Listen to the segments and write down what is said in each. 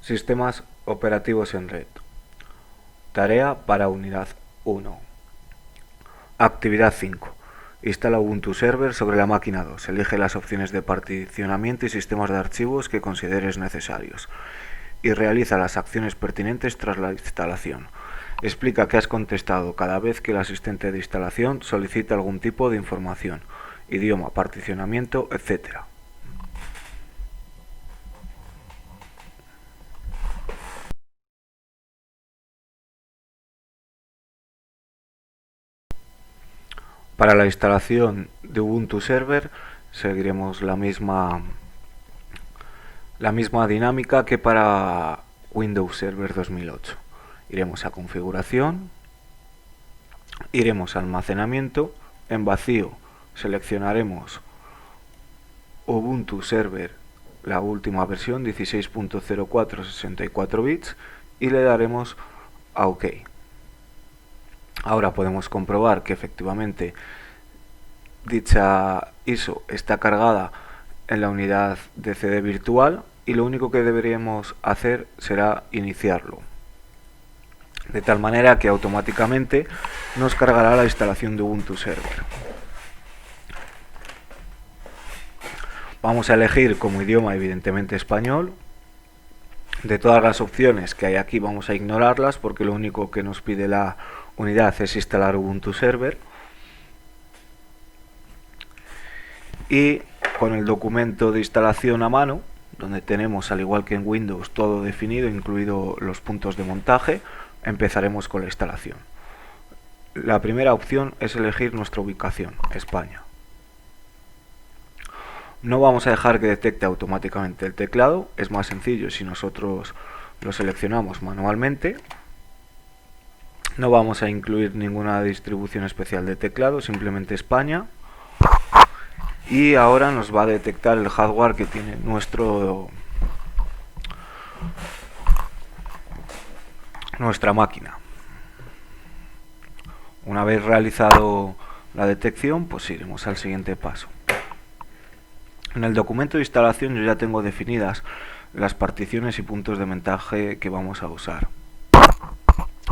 Sistemas operativos en red. Tarea para unidad 1. Actividad 5. Instala Ubuntu Server sobre la máquina 2. Elige las opciones de particionamiento y sistemas de archivos que consideres necesarios. Y realiza las acciones pertinentes tras la instalación. Explica que has contestado cada vez que el asistente de instalación solicita algún tipo de información, idioma, particionamiento, etc. Para la instalación de Ubuntu Server seguiremos la misma dinámica que para Windows Server 2008. Iremos a configuración, iremos a almacenamiento, en vacío seleccionaremos Ubuntu Server, la última versión 16.04 64 bits y le daremos a OK. Ahora podemos comprobar que efectivamente dicha ISO está cargada en la unidad de CD virtual y lo único que deberíamos hacer será iniciarlo, de tal manera que automáticamente nos cargará la instalación de Ubuntu Server. Vamos a elegir como idioma evidentemente español. De todas las opciones que hay aquí vamos a ignorarlas porque lo único que nos pide la unidad es instalar Ubuntu Server. Y con el documento de instalación a mano, donde tenemos, al igual que en Windows, todo definido, incluido los puntos de montaje, empezaremos con la instalación. La primera opción es elegir nuestra ubicación, España. No vamos a dejar que detecte automáticamente el teclado, es más sencillo si nosotros lo seleccionamos manualmente. No vamos a incluir ninguna distribución especial de teclado, simplemente España. Y ahora nos va a detectar el hardware que tiene nuestra máquina. Una vez realizado la detección, pues iremos al siguiente paso. En el documento de instalación yo ya tengo definidas las particiones y puntos de montaje que vamos a usar,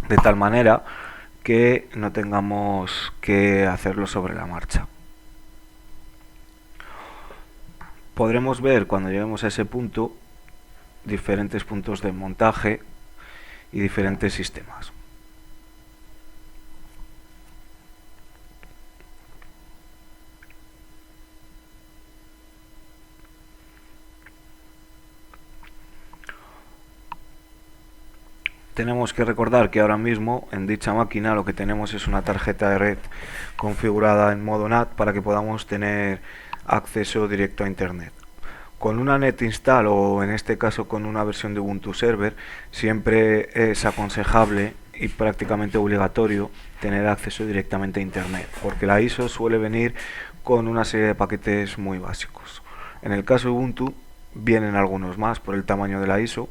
de tal manera que no tengamos que hacerlo sobre la marcha. Podremos ver cuando lleguemos a ese punto diferentes puntos de montaje y diferentes sistemas. Tenemos que recordar que ahora mismo en dicha máquina lo que tenemos es una tarjeta de red configurada en modo NAT para que podamos tener acceso directo a internet. Con una NetInstall o en este caso con una versión de Ubuntu Server siempre es aconsejable y prácticamente obligatorio tener acceso directamente a internet, porque la ISO suele venir con una serie de paquetes muy básicos. En el caso de Ubuntu vienen algunos más por el tamaño de la ISO,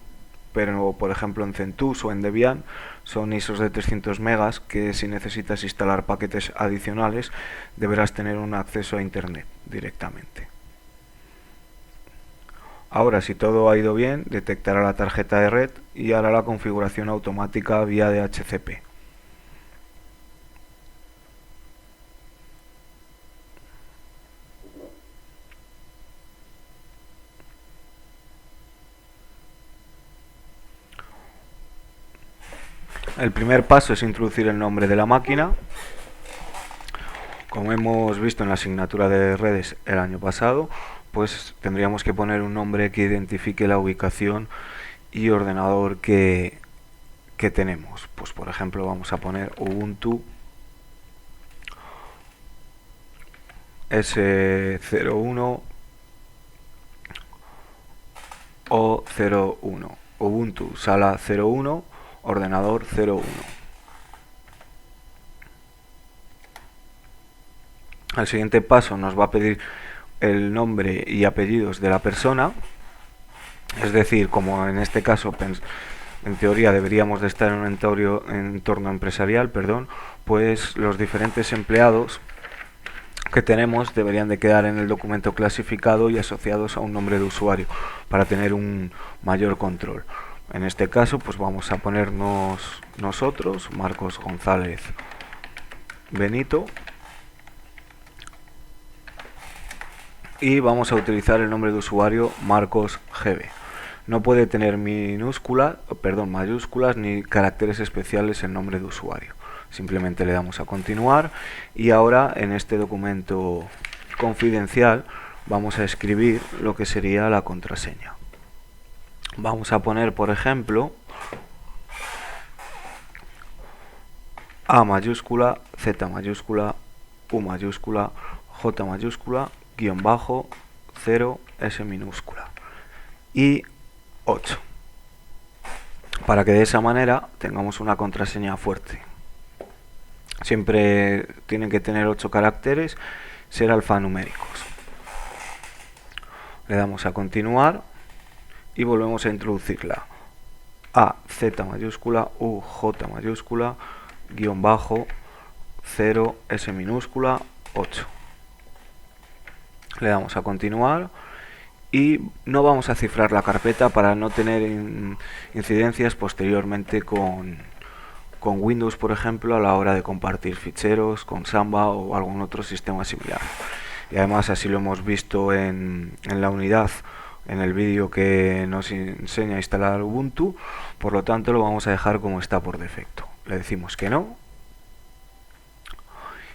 pero por ejemplo en CentOS o en Debian son ISOs de 300 megas que si necesitas instalar paquetes adicionales deberás tener un acceso a internet directamente. Ahora, si todo ha ido bien, detectará la tarjeta de red y hará la configuración automática vía DHCP. El primer paso es introducir el nombre de la máquina. Como hemos visto en la asignatura de redes el año pasado, pues tendríamos que poner un nombre que identifique la ubicación y ordenador que tenemos. Pues por ejemplo vamos a poner Ubuntu S01 o 01, Ubuntu sala 01, ordenador 01. Al siguiente paso nos va a pedir el nombre y apellidos de la persona, es decir, como en este caso en teoría deberíamos de estar en un entorno empresarial, pues los diferentes empleados que tenemos deberían de quedar en el documento clasificado y asociados a un nombre de usuario para tener un mayor control. En este caso pues vamos a ponernos nosotros, Marcos González Benito, y vamos a utilizar el nombre de usuario Marcos GB. No puede tener mayúsculas ni caracteres especiales el nombre de usuario. Simplemente le damos a continuar y ahora en este documento confidencial vamos a escribir lo que sería la contraseña. Vamos a poner, por ejemplo, A mayúscula, Z mayúscula, U mayúscula, J mayúscula, guión bajo, 0, S minúscula y 8, para que de esa manera tengamos una contraseña fuerte. Siempre tienen que tener 8 caracteres, ser alfanuméricos. Le damos a continuar y volvemos a introducirla. A, Z mayúscula, U, J mayúscula, guión bajo, 0, S minúscula, 8. Le damos a continuar y no vamos a cifrar la carpeta para no tener incidencias posteriormente con Windows, por ejemplo, a la hora de compartir ficheros con Samba o algún otro sistema similar. Y además así lo hemos visto en la unidad, en el vídeo que nos enseña a instalar Ubuntu, por lo tanto lo vamos a dejar como está por defecto. Le decimos que no.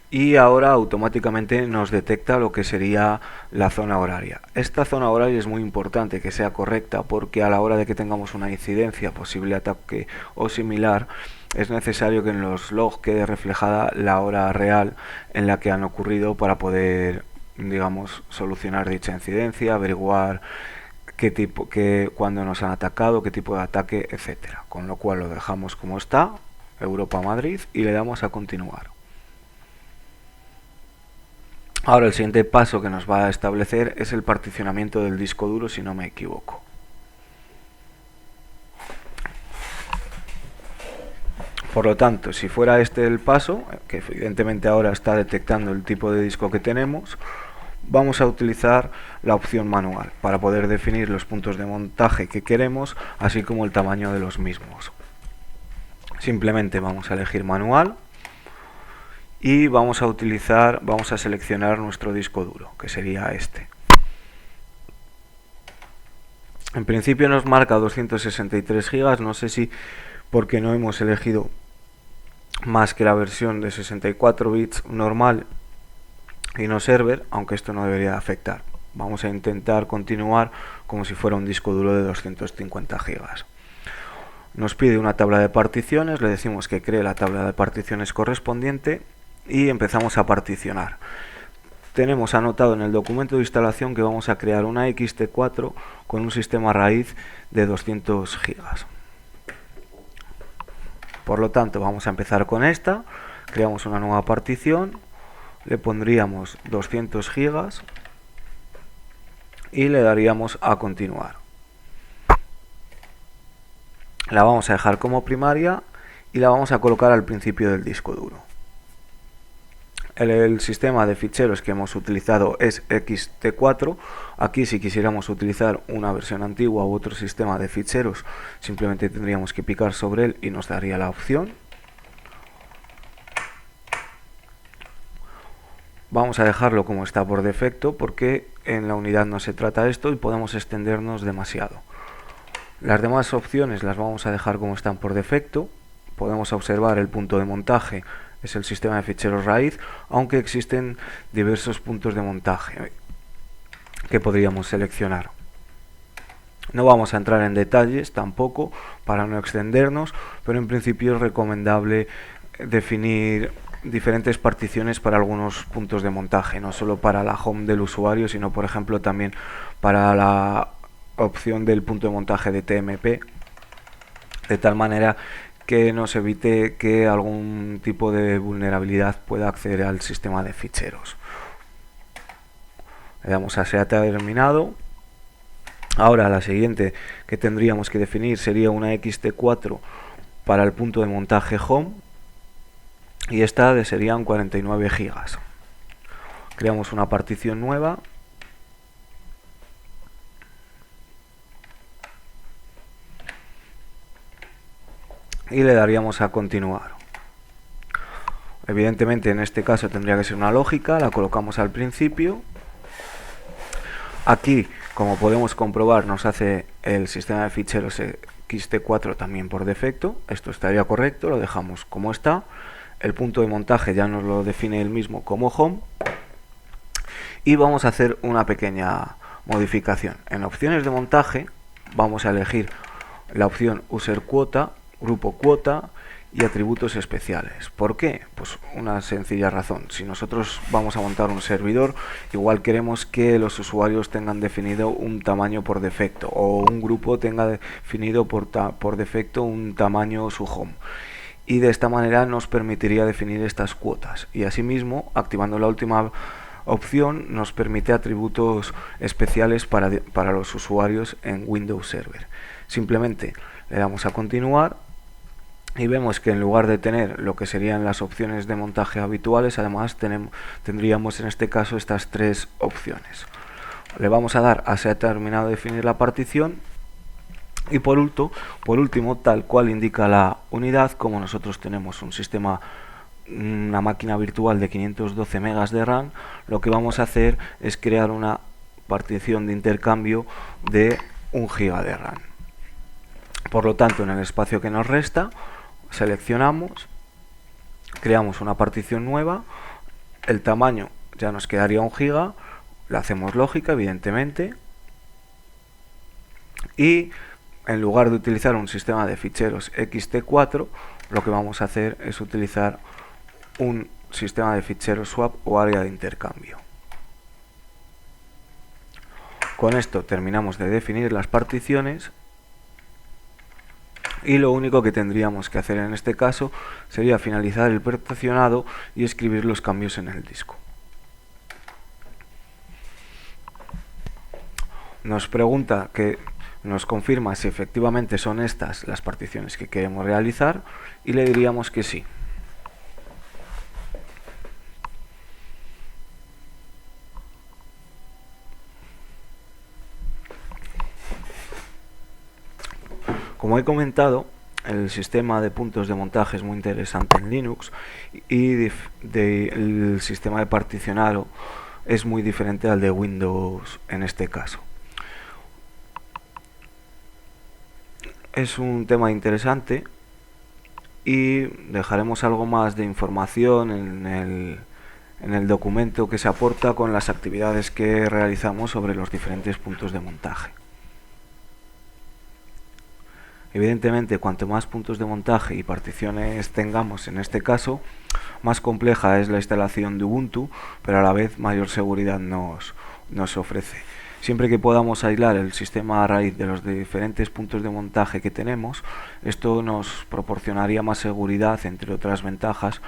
Y ahora automáticamente nos detecta lo que sería la zona horaria. Esta zona horaria es muy importante que sea correcta porque a la hora de que tengamos una incidencia, posible ataque o similar, es necesario que en los logs quede reflejada la hora real en la que han ocurrido para poder, digamos, solucionar dicha incidencia, averiguar cuándo nos han atacado, qué tipo de ataque, etcétera. Con lo cual lo dejamos como está, Europa Madrid, y le damos a continuar. Ahora el siguiente paso que nos va a establecer es el particionamiento del disco duro, si no me equivoco. Por lo tanto, si fuera este el paso, que evidentemente ahora está detectando el tipo de disco que tenemos, vamos a utilizar la opción manual para poder definir los puntos de montaje que queremos, así como el tamaño de los mismos. Simplemente vamos a elegir manual y vamos a seleccionar nuestro disco duro, que sería este. En principio nos marca 263 GB, no sé si porque no hemos elegido más que la versión de 64 bits normal y no server, aunque esto no debería afectar. Vamos a intentar continuar como si fuera un disco duro de 250 GB. Nos pide una tabla de particiones, le decimos que cree la tabla de particiones correspondiente y empezamos a particionar. Tenemos anotado en el documento de instalación que vamos a crear una XT4 con un sistema raíz de 200 GB. Por lo tanto, vamos a empezar con esta, creamos una nueva partición, le pondríamos 200 GB y le daríamos a continuar. La vamos a dejar como primaria y la vamos a colocar al principio del disco duro. El sistema de ficheros que hemos utilizado es XT4. Aquí, si quisiéramos utilizar una versión antigua u otro sistema de ficheros, simplemente tendríamos que picar sobre él y nos daría la opción. Vamos a dejarlo como está por defecto porque en la unidad no se trata esto y podemos extendernos demasiado. Las demás opciones las vamos a dejar como están por defecto. Podemos observar el punto de montaje, es el sistema de ficheros raíz, aunque existen diversos puntos de montaje que podríamos seleccionar. No vamos a entrar en detalles tampoco para no extendernos, pero en principio es recomendable definir diferentes particiones para algunos puntos de montaje, no solo para la home del usuario, sino por ejemplo también para la opción del punto de montaje de TMP, de tal manera que nos evite que algún tipo de vulnerabilidad pueda acceder al sistema de ficheros. Le damos a se ha terminado. Ahora la siguiente que tendríamos que definir sería una XT4 para el punto de montaje home y esta serían 49 GB. Creamos una partición nueva. y le daríamos a continuar. Evidentemente en este caso tendría que ser una lógica, la colocamos al principio. Aquí, como podemos comprobar, nos hace el sistema de ficheros ext4 también por defecto. Esto estaría correcto, lo dejamos como está. El punto de montaje ya nos lo define él mismo como home. Y vamos a hacer una pequeña modificación. En opciones de montaje vamos a elegir la opción user cuota, grupo cuota y atributos especiales. ¿Por qué? Pues una sencilla razón. Si nosotros vamos a montar un servidor, igual queremos que los usuarios tengan definido un tamaño por defecto, o un grupo tenga definido por defecto un tamaño su home. Y de esta manera nos permitiría definir estas cuotas. Y asimismo, activando la última opción, nos permite atributos especiales para los usuarios en Windows Server. Simplemente le damos a continuar y vemos que en lugar de tener lo que serían las opciones de montaje habituales, además tendríamos en este caso estas tres opciones. Le vamos a dar a se ha terminado de definir la partición y por último, tal cual indica la unidad, como nosotros tenemos una máquina virtual de 512 megas de RAM, lo que vamos a hacer es crear una partición de intercambio de 1 giga de RAM. Por lo tanto, en el espacio que nos resta, seleccionamos, creamos una partición nueva, el tamaño ya nos quedaría 1 giga, le hacemos lógica evidentemente, y en lugar de utilizar un sistema de ficheros ext4, lo que vamos a hacer es utilizar un sistema de ficheros swap o área de intercambio. Con esto terminamos de definir las particiones y lo único que tendríamos que hacer en este caso sería finalizar el particionado y escribir los cambios en el disco. Nos pregunta que nos confirma si efectivamente son estas las particiones que queremos realizar y le diríamos que sí. Como he comentado, el sistema de puntos de montaje es muy interesante en Linux y el sistema de particionado es muy diferente al de Windows en este caso. Es un tema interesante y dejaremos algo más de información en el documento que se aporta con las actividades que realizamos sobre los diferentes puntos de montaje. Evidentemente, cuanto más puntos de montaje y particiones tengamos en este caso, más compleja es la instalación de Ubuntu, pero a la vez mayor seguridad nos ofrece. Siempre que podamos aislar el sistema a raíz de los diferentes puntos de montaje que tenemos, esto nos proporcionaría más seguridad, entre otras ventajas,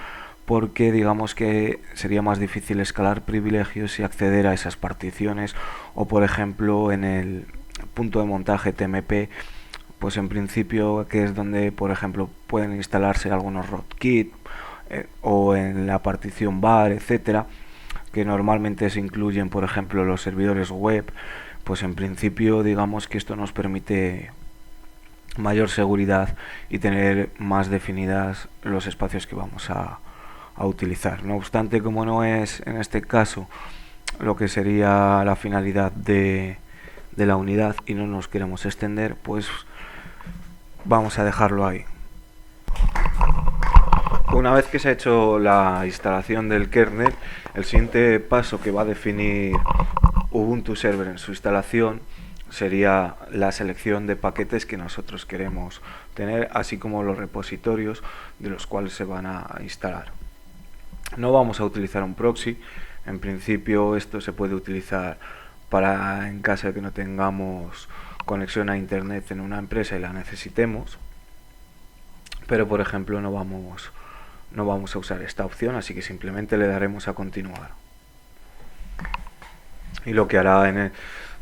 porque digamos que sería más difícil escalar privilegios y acceder a esas particiones, o por ejemplo en el punto de montaje TMP, pues en principio que es donde por ejemplo pueden instalarse algunos rootkit o en la partición var, etcétera, que normalmente se incluyen por ejemplo los servidores web, pues en principio digamos que esto nos permite mayor seguridad y tener más definidas los espacios que vamos a utilizar. No obstante, como no es en este caso lo que sería la finalidad de la unidad y no nos queremos extender, pues vamos a dejarlo ahí. Una vez que se ha hecho la instalación del kernel, el siguiente paso que va a definir Ubuntu Server en su instalación sería la selección de paquetes que nosotros queremos tener, así como los repositorios de los cuales se van a instalar. No vamos a utilizar un proxy. En principio esto se puede utilizar en caso de que no tengamos conexión a internet en una empresa y la necesitemos, pero por ejemplo no vamos a usar esta opción, así que simplemente le daremos a continuar. Y lo que hará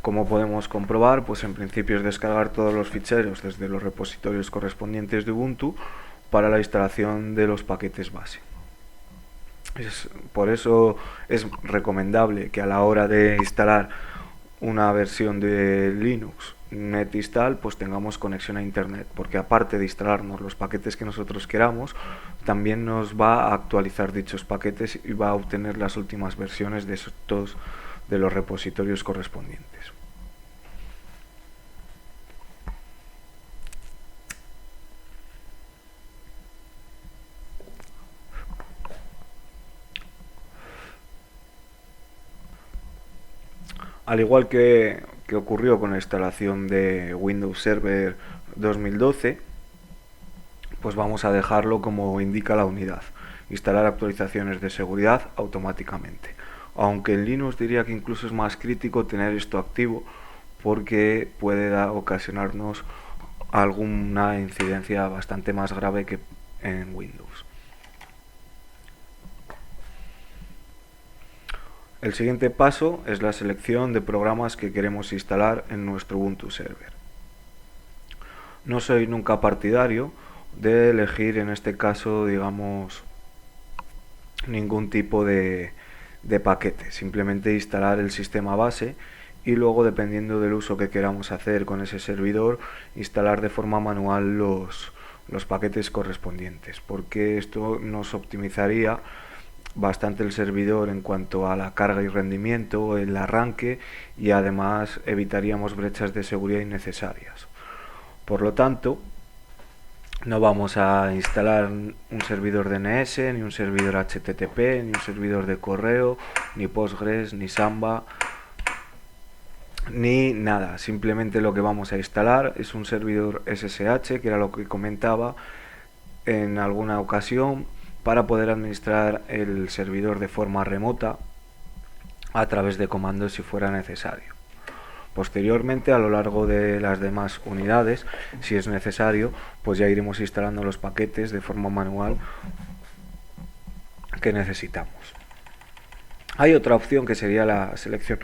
como podemos comprobar, pues en principio es descargar todos los ficheros desde los repositorios correspondientes de Ubuntu para la instalación de los paquetes base. Por eso es recomendable que a la hora de instalar una versión de Linux netinstall pues tengamos conexión a internet, porque aparte de instalarnos los paquetes que nosotros queramos, también nos va a actualizar dichos paquetes y va a obtener las últimas versiones de estos de los repositorios correspondientes. Al igual que ocurrió con la instalación de Windows Server 2012, pues vamos a dejarlo como indica la unidad: instalar actualizaciones de seguridad automáticamente. Aunque en Linux diría que incluso es más crítico tener esto activo, porque puede ocasionarnos alguna incidencia bastante más grave que en Windows. El siguiente paso es la selección de programas que queremos instalar en nuestro Ubuntu Server. No soy nunca partidario de elegir en este caso, digamos, ningún tipo de paquete, simplemente instalar el sistema base y luego, dependiendo del uso que queramos hacer con ese servidor, instalar de forma manual los paquetes correspondientes, porque esto nos optimizaría bastante el servidor en cuanto a la carga y rendimiento, el arranque, y además evitaríamos brechas de seguridad innecesarias. Por lo tanto, no vamos a instalar un servidor DNS, ni un servidor HTTP, ni un servidor de correo, ni Postgres, ni Samba, ni nada. Simplemente lo que vamos a instalar es un servidor SSH, que era lo que comentaba en alguna ocasión, para poder administrar el servidor de forma remota a través de comandos si fuera necesario. Posteriormente, a lo largo de las demás unidades, si es necesario, pues ya iremos instalando los paquetes de forma manual que necesitamos. Hay otra opción que sería la selección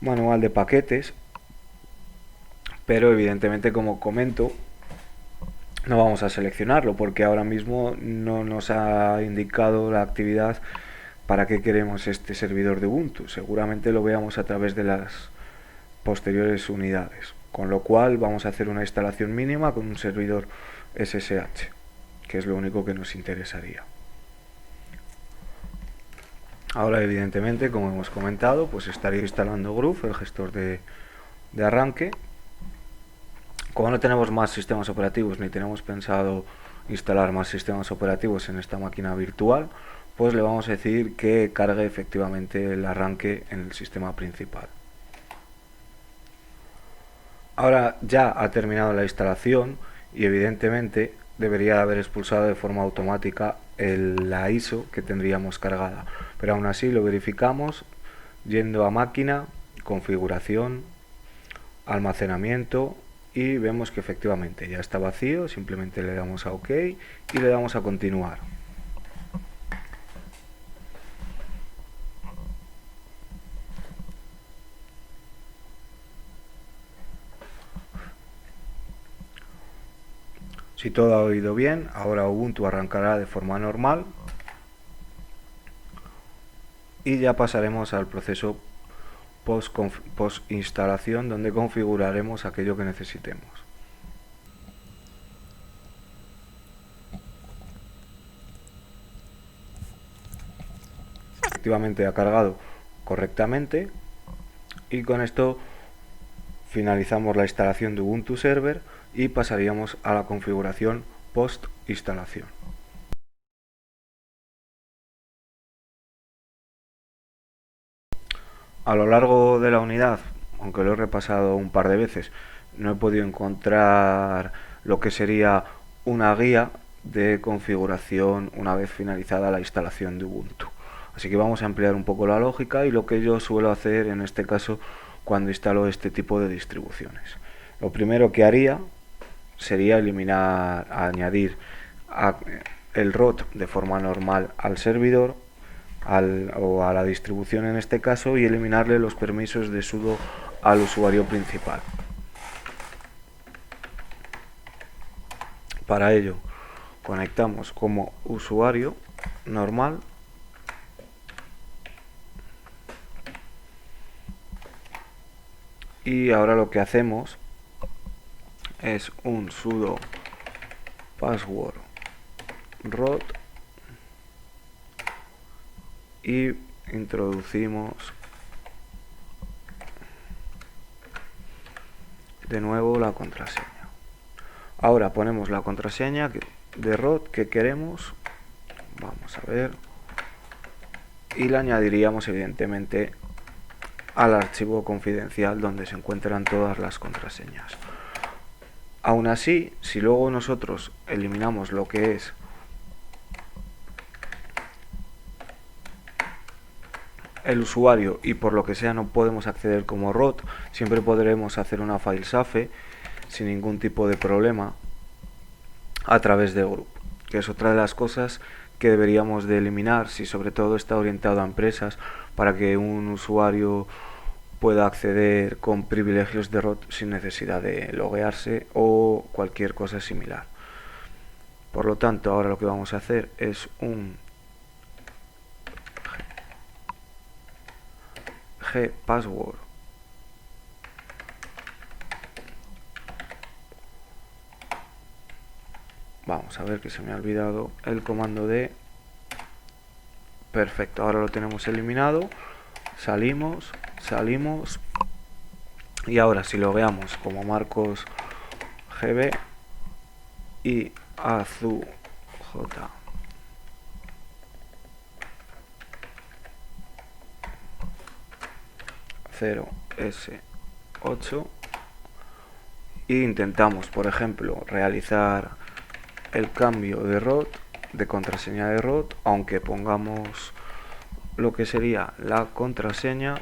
manual de paquetes, pero evidentemente, como comento, no vamos a seleccionarlo porque ahora mismo no nos ha indicado la actividad para qué queremos este servidor de Ubuntu. Seguramente lo veamos a través de las posteriores unidades, con lo cual vamos a hacer una instalación mínima con un servidor SSH, que es lo único que nos interesaría. Ahora, evidentemente, como hemos comentado, pues estaría instalando Groove, el gestor de arranque. Como no tenemos más sistemas operativos ni tenemos pensado instalar más sistemas operativos en esta máquina virtual, pues le vamos a decir que cargue efectivamente el arranque en el sistema principal. Ahora ya ha terminado la instalación y evidentemente debería haber expulsado de forma automática la ISO que tendríamos cargada, pero aún así lo verificamos yendo a máquina, configuración, almacenamiento, y vemos que efectivamente ya está vacío. Simplemente le damos a OK y le damos a continuar. Si todo ha ido bien, ahora Ubuntu arrancará de forma normal y ya pasaremos al proceso post instalación, donde configuraremos aquello que necesitemos. Efectivamente ha cargado correctamente y con esto finalizamos la instalación de Ubuntu Server y pasaríamos a la configuración post instalación. A lo largo de la unidad, aunque lo he repasado un par de veces, no he podido encontrar lo que sería una guía de configuración una vez finalizada la instalación de Ubuntu. Así que vamos a ampliar un poco la lógica y lo que yo suelo hacer en este caso cuando instalo este tipo de distribuciones. Lo primero que haría sería añadir el root de forma normal al servidor o a la distribución en este caso, y eliminarle los permisos de sudo al usuario principal. Para ello conectamos como usuario normal y ahora lo que hacemos es un sudo password root y introducimos de nuevo la contraseña. Ahora ponemos la contraseña de root que queremos, vamos a ver, y la añadiríamos evidentemente al archivo confidencial donde se encuentran todas las contraseñas. Aún así, si luego nosotros eliminamos lo que es el usuario y por lo que sea no podemos acceder como root, siempre podremos hacer una FileSafe sin ningún tipo de problema a través de group, que es otra de las cosas que deberíamos de eliminar si sobre todo está orientado a empresas, para que un usuario pueda acceder con privilegios de root sin necesidad de loguearse o cualquier cosa similar. Por lo tanto, ahora lo que vamos a hacer es un gpassword vamos a ver que se me ha olvidado el comando de perfecto, ahora lo tenemos eliminado, salimos y ahora si lo veamos como Marcos GB y AZUJ 0S8 e intentamos, por ejemplo, realizar el cambio de root, de contraseña de root, aunque pongamos lo que sería la contraseña,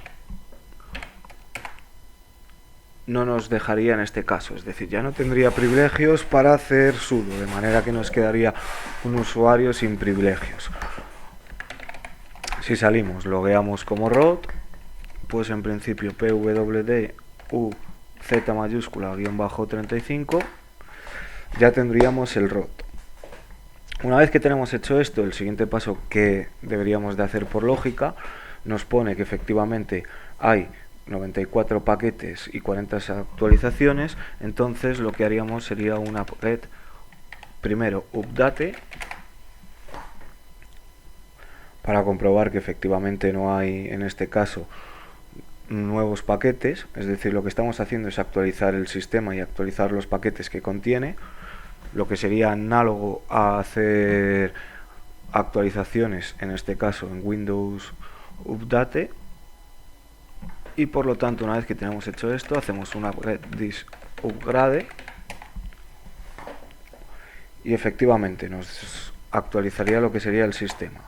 no nos dejaría en este caso, es decir, ya no tendría privilegios para hacer sudo, de manera que nos quedaría un usuario sin privilegios. Si salimos, logueamos como root, pues en principio pwd u z mayúscula _35 ya tendríamos el root. Una vez que tenemos hecho esto, el siguiente paso que deberíamos de hacer por lógica nos pone que efectivamente hay 94 paquetes y 40 actualizaciones, entonces lo que haríamos sería una apt primero update para comprobar que efectivamente no hay en este caso nuevos paquetes, es decir, lo que estamos haciendo es actualizar el sistema y actualizar los paquetes que contiene, lo que sería análogo a hacer actualizaciones, en este caso en Windows Update, y por lo tanto una vez que tenemos hecho esto hacemos una this upgrade y efectivamente nos actualizaría lo que sería el sistema.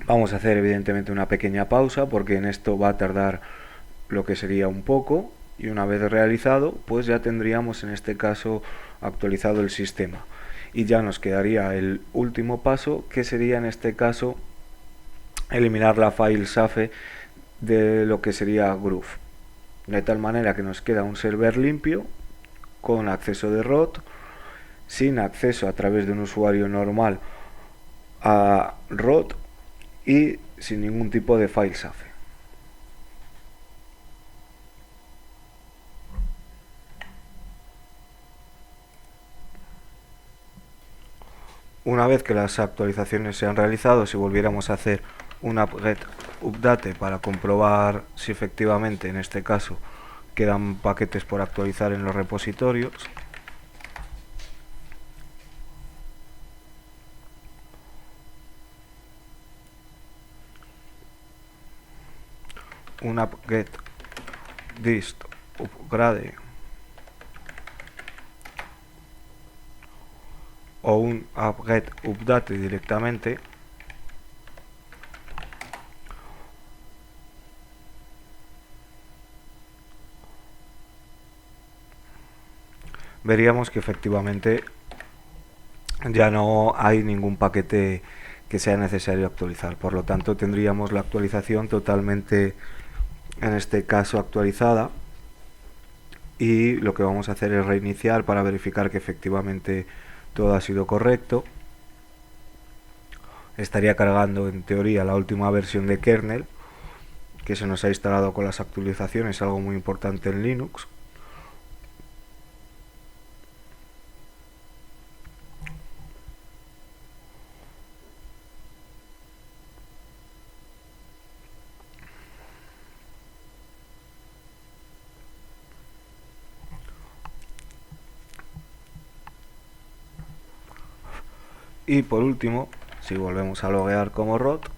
Vamos a hacer evidentemente una pequeña pausa porque en esto va a tardar lo que sería un poco, y una vez realizado pues ya tendríamos en este caso actualizado el sistema y ya nos quedaría el último paso, que sería en este caso eliminar la FileSafe de lo que sería Groove, de tal manera que nos queda un server limpio con acceso de root, sin acceso a través de un usuario normal a root y sin ningún tipo de FileSafe. Una vez que las actualizaciones se han realizado, si volviéramos a hacer una get update para comprobar si efectivamente en este caso quedan paquetes por actualizar en los repositorios, un apt-get dist upgrade o un apt-get update directamente, veríamos que efectivamente ya no hay ningún paquete que sea necesario actualizar, por lo tanto tendríamos la actualización totalmente, en este caso, actualizada, y lo que vamos a hacer es reiniciar para verificar que efectivamente todo ha sido correcto. Estaría cargando en teoría la última versión de kernel, que se nos ha instalado con las actualizaciones, algo muy importante en Linux. Y por último, si volvemos a loguear como root,